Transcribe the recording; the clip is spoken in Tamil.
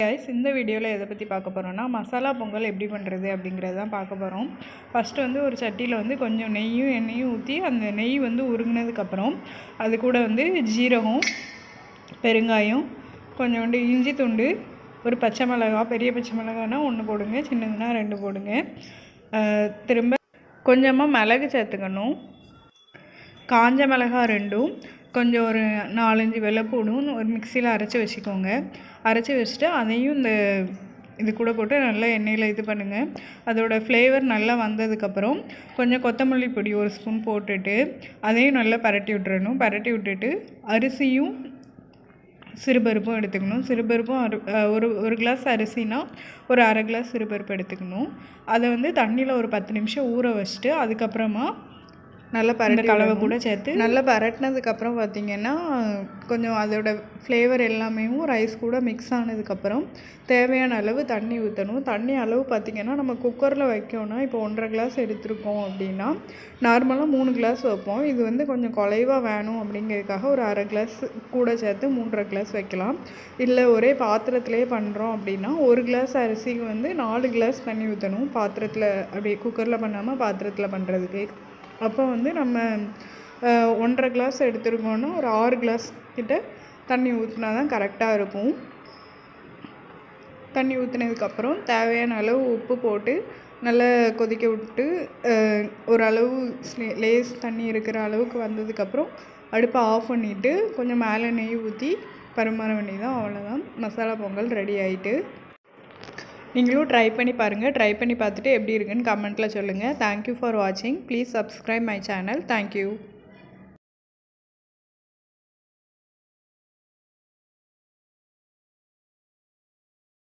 கைஸ், இந்த வீடியோவில் எதை பற்றி பார்க்க போகிறோன்னா மசாலா பொங்கல் எப்படி பண்ணுறது அப்படிங்கிறது தான் பார்க்க போகிறோம். ஃபஸ்ட்டு வந்து ஒரு சட்டியில் வந்து கொஞ்சம் நெய்யும் எண்ணெயும் ஊற்றி அந்த நெய் வந்து உருகினதுக்கப்புறம் அது கூட வந்து ஜீரகம், பெருங்காயம், கொஞ்சோண்டு இஞ்சி துண்டு, ஒரு பச்சை மிளகா, பெரிய பச்சை மிளகானா 1 போடுங்க, சின்னதுன்னா 2 போடுங்க. திரும்ப கொஞ்சமாக மிளகு சேர்த்துக்கணும், காஞ்ச மிளகா 2, கொஞ்சம் ஒரு 4-5 வெள்ளைப்பூடும் ஒரு மிக்சியில் அரைச்சி வச்சுக்கோங்க. அரைச்சி வச்சுட்டு அதையும் இது கூட போட்டு நல்லா எண்ணெயில் இது பண்ணுங்கள். அதோடய ஃப்ளேவர் நல்லா வந்ததுக்கப்புறம் கொஞ்சம் கொத்தமல்லி பொடி 1 ஸ்பூன் போட்டுட்டு அதையும் நல்லா பரட்டி விட்டுறணும். பரட்டி விட்டுட்டு அரிசியும் சிறுபருப்பும் எடுத்துக்கணும். சிறுபருப்பும் ஒரு கிளாஸ் அரிசினா ஒரு அரை கிளாஸ் சிறுபருப்பு எடுத்துக்கணும். அதை வந்து தண்ணியில் ஒரு 10 நிமிஷம் ஊற வச்சுட்டு அதுக்கப்புறமா நல்லா கலவை கூட சேர்த்து நல்லா பரட்டினதுக்கப்புறம் பார்த்திங்கன்னா கொஞ்சம் அதோட ஃப்ளேவர் எல்லாமே ரைஸ் கூட மிக்ஸ் ஆனதுக்கப்புறம் தேவையான அளவு தண்ணி ஊற்றணும். தண்ணி அளவு பார்த்திங்கன்னா நம்ம குக்கரில் வைக்கணும்னா இப்போ 1.5 கிளாஸ் எடுத்துருக்கோம் அப்படின்னா நார்மலாக 3 கிளாஸ் வைப்போம். இது வந்து கொஞ்சம் குறைவாக வேணும் அப்படிங்கிறதுக்காக ஒரு அரை கிளாஸ் கூட சேர்த்து 3.5 கிளாஸ் வைக்கலாம். இல்லை ஒரே பாத்திரத்திலே பண்ணுறோம் அப்படின்னா 1 கிளாஸ் அரிசிக்கு வந்து 4 கிளாஸ் தண்ணி ஊற்றணும். பாத்திரத்தில் அப்படியே குக்கரில் பண்ணாமல் பாத்திரத்தில் பண்ணுறதுக்கு. அப்போ வந்து நம்ம 1.5 கிளாஸ் எடுத்துருக்கோன்னா ஒரு 6 கிளாஸ் கிட்ட தண்ணி ஊற்றினா தான் கரெக்டாக இருக்கும். தண்ணி ஊற்றினதுக்கப்புறம் தேவையான அளவு உப்பு போட்டு நல்லா கொதிக்க விட்டு ஓரளவு லேஸ் தண்ணி இருக்கிற அளவுக்கு வந்ததுக்கப்புறம் அடுப்பை ஆஃப் பண்ணிவிட்டு கொஞ்சம் மேலே நெய் ஊற்றி பரிமாற வேண்டியதான். அவ்வளோதான், மசாலா பொங்கல் ரெடி ஆகிட்டு. நீங்களும் ட்ரை பண்ணி பாருங்கள். ட்ரை பண்ணி பார்த்துட்டு எப்படி இருக்குன்னு கமெண்ட்டில் சொல்லுங்கள். தேங்க்யூ ஃபார் வாட்சிங். Please subscribe my channel. Thank you.